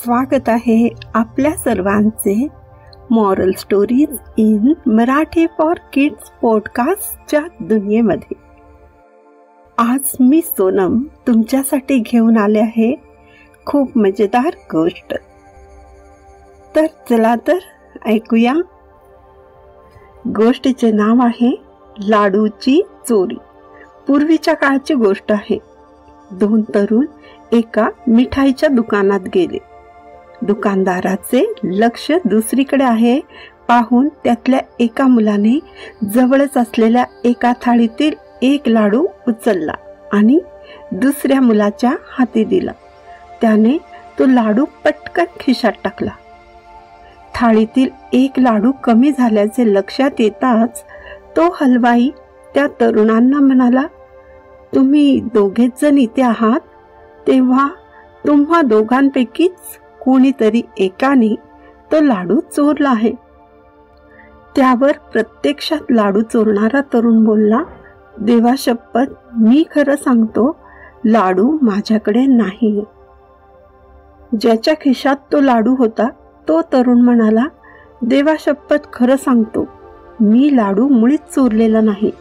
स्वागत आहे आपल्या सर्वांचे moral stories in Marathi for kids पॉडकास्टच्या दुनियेमध्ये। आज मी सोनम तुमच्यासाठी घेऊन आले आहे खूप मजेदार गोष्ट। तर चला तर ऐकूया। गोष्टीचे नाव आहे लाडूची चोरी। पूर्वीच्या काळची गोष्ट आहे। दोन तरुण एका मिठाईच्या दुकानात गेले। दुकानदाराचे लक्ष दुसरीकडे आहे पाहून त्यातल्या एका मुलाने जवळच असलेल्या एका थाळीतील एक लाडू उचलला आणि दुसऱ्या मुलाच्या हाती दिला। त्याने तो लाडू पटकन खिशात टाकला। थाळीतील एक लाडू कमी झाल्याचे लक्षात येताच तो हलवाई त्या तरुणांना म्हणाला, तुम्ही दोघेच जण इथे आहात, तेव्हा तुम्हा दोघांपैकीच कोणीतरी एकाने तो लाडू चोरला आहे। त्यावर प्रत्यक्षात लाडू चोरणारा तरुण बोलला, देवा शपथ, मी खरं सांगतो, लाडू माझ्याकडे नाही। ज्याच्या खिशात तो लाडू होता तो तरुण म्हणाला, देवा शपथ, खरं सांगतो, मी लाडू मुळीच चोरलेला नाही।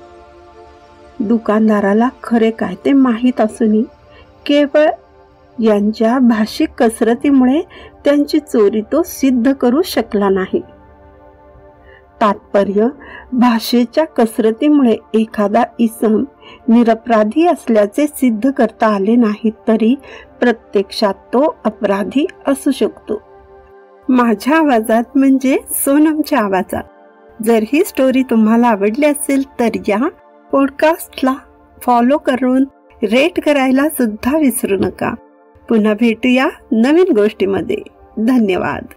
दुकानदाराला खरे काय ते माहीत असूनही केवळ यांच्या भाषिक कसरतीमुळे त्यांची चोरी तो सिद्ध करू शकला नाही। तात्पर्य, भाषेच्या कसरतीमुळे एखादा इसम निरपराधी असल्याचे सिद्ध करता आले नाही तरी प्रत्यक्षात तो अपराधी असू शकतो। माझ्या आवाजात म्हणजे सोनमच्या आवाजात। जर ही स्टोरी तुम्हाला आवडली असेल तर या पॉडकास्टला फॉलो करून रेट करायला सुद्धा विसरू नका। पुन्हा भेटूया नवीन गोष्टीमध्ये। धन्यवाद।